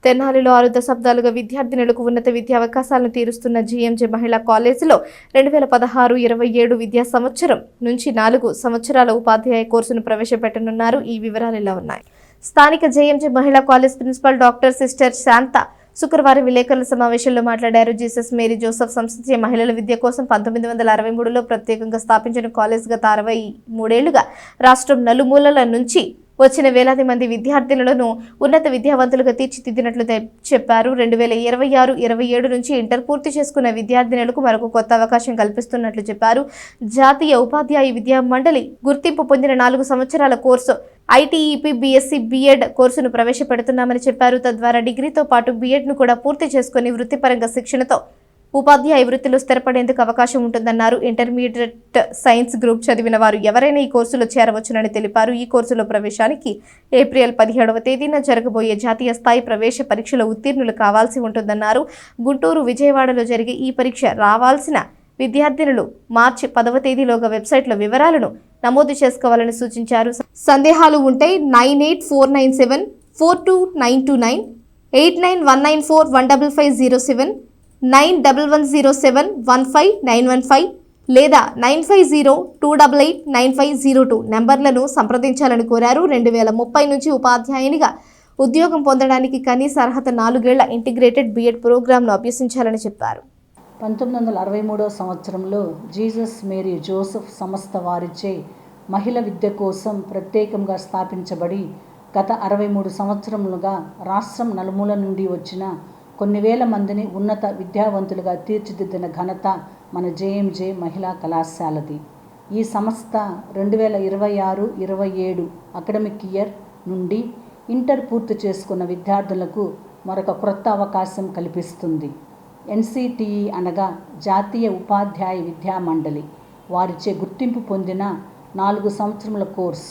తెనాలిలో 6 దశాబ్దాలుగా విద్యార్థినులకు ఉన్నత విద్యా అవకాశాలను తీరుస్తున్న జీఎంజే మహిళా కాలేజీలో 2016-27 విద్యా సంవత్సరం నుంచి 4 సంవత్సరాల ఉపాధ్యాయ కోర్సును ప్రవేశపెట్టనున్నారు. ఈ వివరాలు ఇలా ఉన్నాయి. స్థానిక జేఎంజే మహిళా కాలేజ్ ప్రిన్సిపల్ డాక్టర్ సిస్టర్ శాంత శుక్రవారం విలేకరుల సమావేశంలో మాట్లాడారు. జీసస్ మేరీ జోసెఫ్ సంస్థచే మహిళల విద్య కోసం 1963లో ప్రత్యేకంగా స్థాపించిన కాలేజ్ గత 63 ఏళ్లుగా రాష్ట్రం నలుమూలల నుంచి వచ్చిన వేలాది మంది విద్యార్థులను ఉన్నత విద్యావంతులుగా తీర్చిదిద్దినట్లు చెప్పారు. 2026-27 నుంచి ఇంటర్ పూర్తి చేసుకున్న విద్యార్థినులకు మరొక కొత్త అవకాశం కల్పిస్తున్నట్లు చెప్పారు. జాతీయ ఉపాధ్యాయ విద్యా మండలి గుర్తింపు పొందిన 4 సంవత్సరాల కోర్సు ఐటీఈపీ బీఎస్సీ బీఎడ్ కోర్సును ప్రవేశపెడుతున్నామని చెప్పారు. తద్వారా డిగ్రీతో పాటు బీఎడ్ను కూడా పూర్తి చేసుకుని వృత్తిపరంగా శిక్షణతో ఉపాధ్యాయ వృత్తిలో స్థిరపడేందుకు అవకాశం ఉంటుందన్నారు. ఇంటర్మీడియట్ సైన్స్ గ్రూప్ చదివిన వారు ఎవరైనా ఈ కోర్సులో చేరవచ్చునని తెలిపారు. ఈ కోర్సులో ప్రవేశానికి ఏప్రిల్ 17వ తేదీన జరగబోయే జాతీయ స్థాయి ప్రవేశ పరీక్షలో ఉత్తీర్ణులు కావాల్సి ఉంటుందన్నారు. గుంటూరు, విజయవాడలో జరిగే ఈ పరీక్ష రావాల్సిన విద్యార్థినులు మార్చి 10వ తేదీలోగా వెబ్సైట్లో వివరాలను నమోదు చేసుకోవాలని సూచించారు. సందేహాలు ఉంటే 9849742929 8919415507 910715915915 లేదా 9502889502 నెంబర్లను సంప్రదించాలని కోరారు. 2030 నుంచి ఉపాధ్యాయునిగా ఉద్యోగం పొందడానికి కనీస అర్హత 4 ఏళ్ల ఇంటిగ్రేటెడ్ బీఎడ్ ప్రోగ్రాంను అభ్యసించాలని చెప్పారు. 1963 సంవత్సరంలో జీసస్ మేరీ జోసెఫ్ సంస్థ వారిచే మహిళ విద్య కోసం ప్రత్యేకంగా స్థాపించబడి గత 63 సంవత్సరములుగా రాష్ట్రం నలుమూల నుండి వచ్చిన కొన్ని వేల మందిని ఉన్నత విద్యావంతులుగా తీర్చిదిద్దిన ఘనత మన జేఎంజే మహిళా కళాశాలది. ఈ సంస్థ 2026-27 అకాడమిక్ ఇయర్ నుండి ఇంటర్ పూర్తి చేసుకున్న విద్యార్థులకు మరొక క్రొత్త అవకాశం కల్పిస్తుంది. ఎన్సిటిఈ అనగా జాతీయ ఉపాధ్యాయ విద్యా మండలి వారిచే గుర్తింపు పొందిన 4 సంవత్సరముల కోర్స్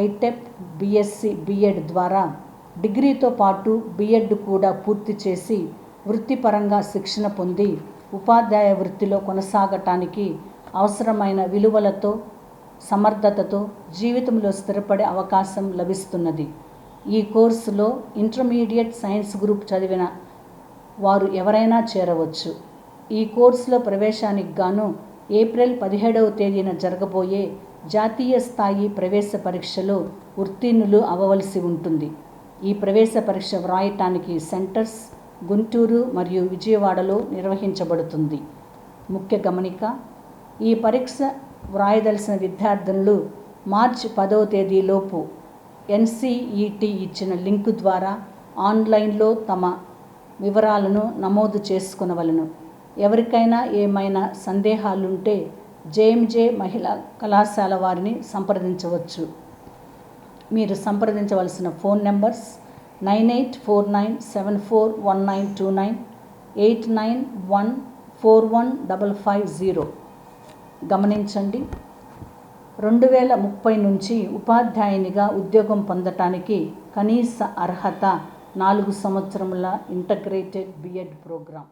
ఐటెప్ బీఎస్సీ బీఎడ్ ద్వారా డిగ్రీతో పాటు బీఎడ్ కూడా పూర్తి చేసి వృత్తిపరంగా శిక్షణ పొంది ఉపాధ్యాయ వృత్తిలో కొనసాగటానికి అవసరమైన విలువలతో సమర్థతతో జీవితంలో స్థిరపడే అవకాశం లభిస్తున్నది. ఈ కోర్సులో ఇంటర్మీడియట్ సైన్స్ గ్రూప్ చదివిన వారు ఎవరైనా చేరవచ్చు. ఈ కోర్సులో ప్రవేశానికి గాను ఏప్రిల్ 17వ తేదీన జరగబోయే జాతీయ స్థాయి ప్రవేశ పరీక్షలో ఉత్తీర్ణులు అవ్వవలసి ఉంటుంది. ఈ ప్రవేశ పరీక్ష వ్రాయటానికి సెంటర్స్ గుంటూరు మరియు విజయవాడలో నిర్వహించబడుతుంది. ముఖ్య గమనిక: ఈ పరీక్ష వ్రాయదలసిన విద్యార్థులు మార్చి 10వ తేదీలోపు ఎన్సిఈటీ ఇచ్చిన లింకు ద్వారా ఆన్లైన్లో తమ వివరాలను నమోదు చేసుకునవలను. ఎవరికైనా ఏమైనా సందేహాలుంటే జేఎంజే మహిళా కళాశాల వారిని సంప్రదించవచ్చు. మీరు సంప్రదించవలసిన ఫోన్ నెంబర్స్ 9849741929 89141550. గమనించండి, 2030 నుంచి ఉపాధ్యాయునిగా ఉద్యోగం పొందటానికి కనీస అర్హత 4 సంవత్సరముల ఇంటిగ్రేటెడ్ బీఎడ్ ప్రోగ్రాం.